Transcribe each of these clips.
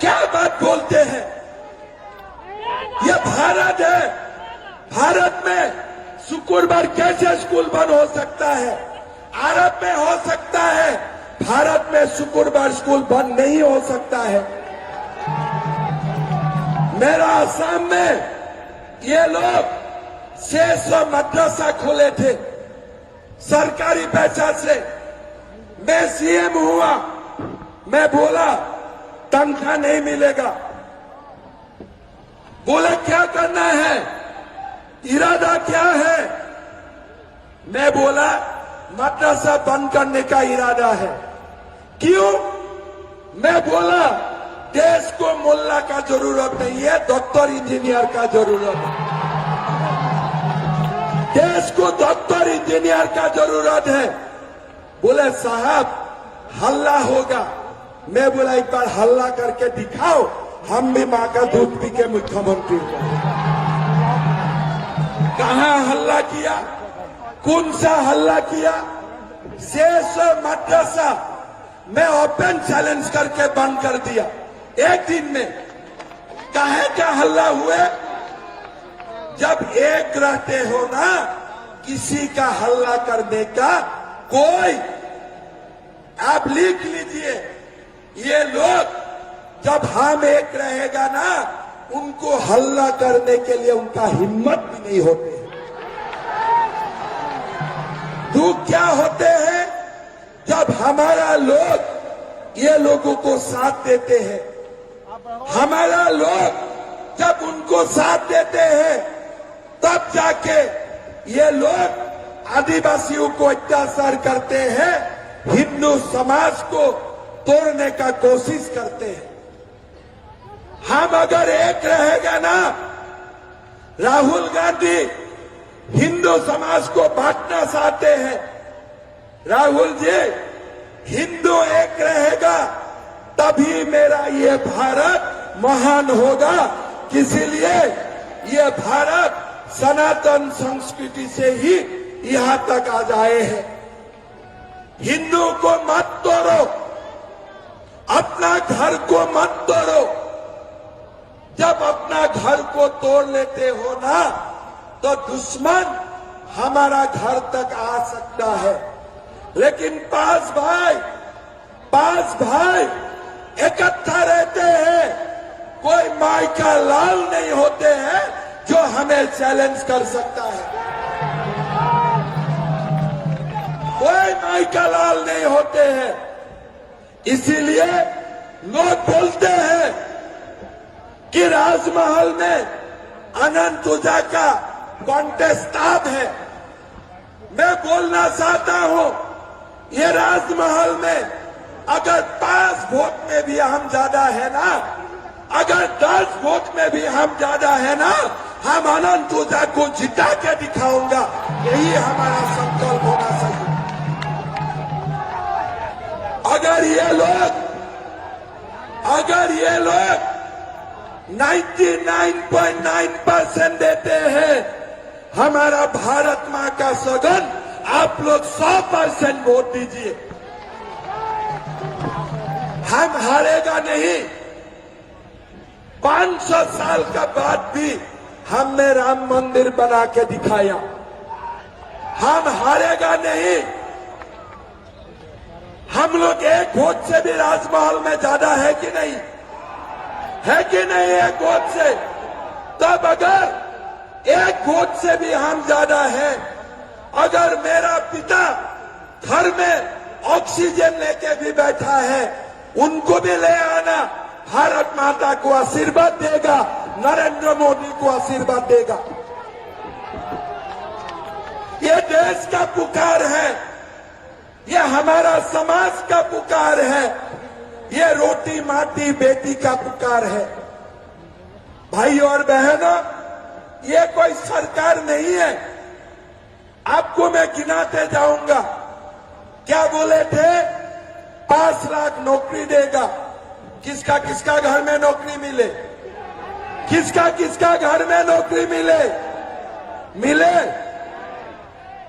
क्या बात बोलते हैं? ये भारत है। भारत में शुक्रवार कैसे स्कूल बंद हो सकता है? अरब में हो सकता है, भारत में शुक्रवार स्कूल बंद नहीं हो सकता है। मेरा असम में ये लोग 600 मदरसा खोले थे सरकारी पैसा से। मैं सीएम हुआ, मैं बोला तनख्वाह नहीं मिलेगा। बोला क्या करना है, इरादा क्या है? मैं बोला मदरसा बंद करने का इरादा है। क्यों? मैं बोला देश को मुल्ला का जरूरत नहीं है, डॉक्टर इंजीनियर का जरूरत है। देश को डॉक्टर इंजीनियर का जरूरत है। बोले साहब हल्ला होगा। मैं बोला एक बार हल्ला करके दिखाओ, हम भी मां का दूध पी के मुख्यमंत्री को। कहां हल्ला किया? कौन सा हल्ला किया? 600 मदरसा मैं ओपन चैलेंज करके बंद कर दिया एक दिन में। काहे का हल्ला हुए? जब एक रहते हो ना, किसी का हल्ला करने का कोई, आप लिख लीजिए, ये लोग जब हम एक रहेगा ना, उनको हल्ला करने के लिए उनका हिम्मत भी नहीं होते। दुख क्या होते हैं? जब हमारा लोग ये लोगों को साथ देते हैं, हमारा लोग जब उनको साथ देते हैं, तब जाके ये लोग आदिवासियों को अत्याचार करते हैं, हिंदू समाज को तोड़ने का कोशिश करते हैं। हम अगर एक रहेगा ना, राहुल गांधी हिंदू समाज को बांटना चाहते हैं। राहुल जी, हिंदू एक रहेगा तभी मेरा ये भारत महान होगा। इसीलिए ये भारत सनातन संस्कृति से ही यहां तक आ जाए हैं। हिंदू को मत तोड़ो, अपना घर को मत तोड़ो। जब अपना घर को तोड़ लेते हो ना, तो दुश्मन हमारा घर तक आ सकता है। लेकिन पांच भाई इकट्ठा रहते हैं। कोई माई का लाल नहीं होते हैं जो हमें चैलेंज कर सकता है। कोई माई का लाल नहीं होते हैं। इसीलिए लोग बोलते हैं कि राजमहल में अनंत ऊर्जा का कॉन्टेस्ट है। मैं बोलना चाहता हूं, ये राजमहल में अगर 5 वोट में भी हम ज्यादा है ना, अगर 10 वोट में भी हम ज्यादा है ना, हम अनंत ऊर्जा को जिता के दिखाऊंगा। यही हमारा संकल्प होना चाहिए। अगर ये लोग 99.9% देते हैं हमारा भारत मां का सगन, आप लोग 100% वोट दीजिए। हम हारेगा नहीं। 500 साल का बाद भी हमने राम मंदिर बना के दिखाया। हम हारेगा नहीं। हम लोग एक वोट से भी राजमहल में ज्यादा है कि नहीं? है कि नहीं? एक वोट से। तब अगर एक वोट से भी हम ज्यादा है, अगर मेरा पिता घर में ऑक्सीजन लेके भी बैठा है, उनको भी ले आना। भारत माता को आशीर्वाद देगा, नरेंद्र मोदी को आशीर्वाद देगा। ये देश का पुकार है, ये हमारा समाज का पुकार है, ये रोटी माटी बेटी का पुकार है। भाई और बहनों, ये कोई सरकार नहीं है। आपको मैं गिनाते जाऊंगा। क्या बोले थे? 5 लाख नौकरी देगा। किसका किसका घर में नौकरी मिले? किसका किसका घर में नौकरी मिले?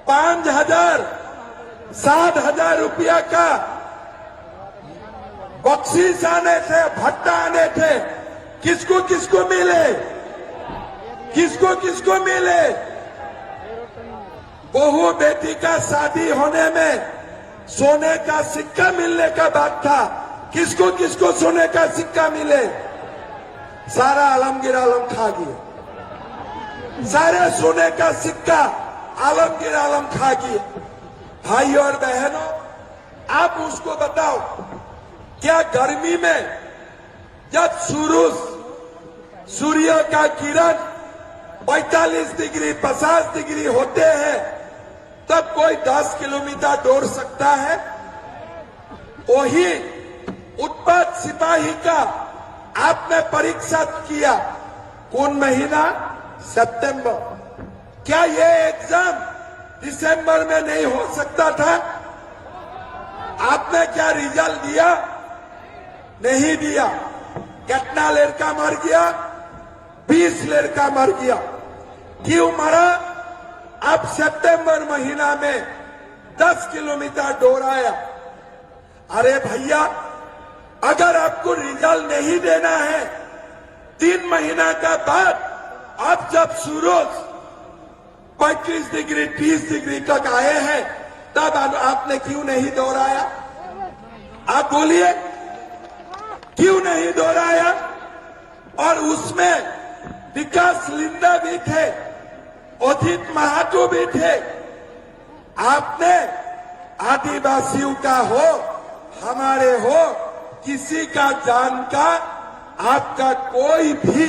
5,000 7,000 रुपया का बख्शीश आने थे, भत्ता आने थे। किसको किसको मिले, किसको किसको मिले। बहू बेटी का शादी होने में सोने का सिक्का मिलने का बात था, किसको किसको सोने का सिक्का मिले। सारा आलमगीर आलम खा गया, सारे सोने का सिक्का आलमगीर आलम खा गया। भाई और बहनों, आप उसको बताओ, क्या गर्मी में जब सूर्य का किरण 45 डिग्री 50 डिग्री होते हैं तब कोई 10 किलोमीटर दौड़ सकता है? वही उत्पाद सिपाही का आपने परीक्षा किया, कौन महीना? सितंबर। क्या ये एग्जाम दिसंबर में नहीं हो सकता था? आपने क्या रिजल्ट दिया? नहीं दिया। कितना लड़का मर गया? 20 लड़का मर गया। क्यों मरा? अब सितंबर महीना में 10 किलोमीटर दौड़ाया। अरे भैया, अगर आपको रिजल्ट नहीं देना है 3 महीना का बाद, अब जब सूरज 35 डिग्री 30 डिग्री तक आए हैं तब आपने क्यों नहीं दौड़ाया? आप बोलिए, क्यों नहीं दौड़ाया? और उसमें विकास लिंडा भी थे, अजित महातो भी थे। आपने आदिवासियों का हो, हमारे हो, किसी का जान का आपका कोई भी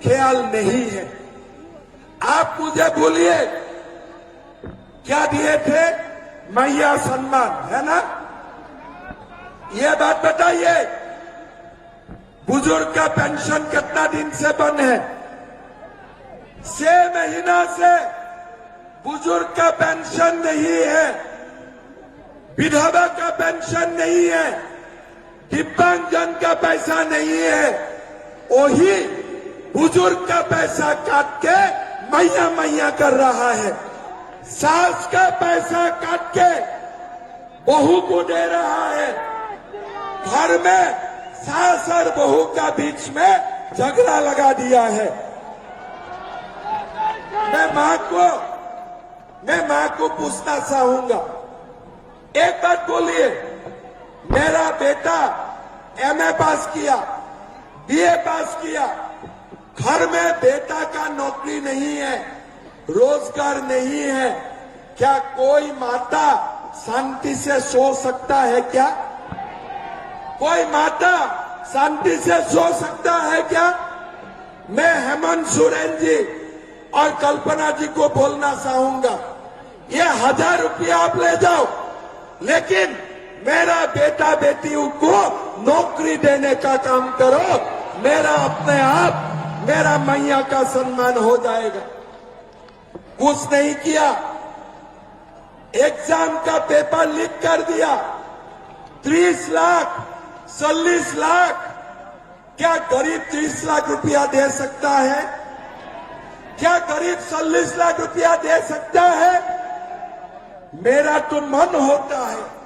ख्याल नहीं है। आप मुझे बोलिए, क्या दिए थे? मैया सम्मान, है ना? ये बात बताइए, बुजुर्ग का पेंशन कितना दिन से बंद है? 6 महीना से बुजुर्ग का पेंशन नहीं है, विधवा का पेंशन नहीं है, दिव्यांगजन का पैसा नहीं है। वही बुजुर्ग का पैसा काट के मैया मैया कर रहा है, सास का पैसा काट के बहू को दे रहा है। घर में सास और बहू का बीच में झगड़ा लगा दिया है। मैं मां को पूछना चाहूंगा, एक बात बोलिए, मेरा बेटा एमए पास किया, बीए पास किया, घर में बेटा का नौकरी नहीं है, रोजगार नहीं है, क्या कोई माता शांति से सो सकता है क्या? कोई माता शांति से सो सकता है क्या? मैं हेमंत सोरेन जी और कल्पना जी को बोलना चाहूंगा, ये 1000 रुपया आप ले जाओ, लेकिन मेरा बेटा बेटियों को नौकरी देने का काम करो। मेरा अपने आप मेरा मैया का सम्मान हो जाएगा। कुछ नहीं किया, एग्जाम का पेपर लीक कर दिया, 30 लाख 40 लाख। क्या गरीब 30 लाख रुपया दे सकता है? क्या गरीब 40 लाख रुपया दे सकता है? मेरा तो मन होता है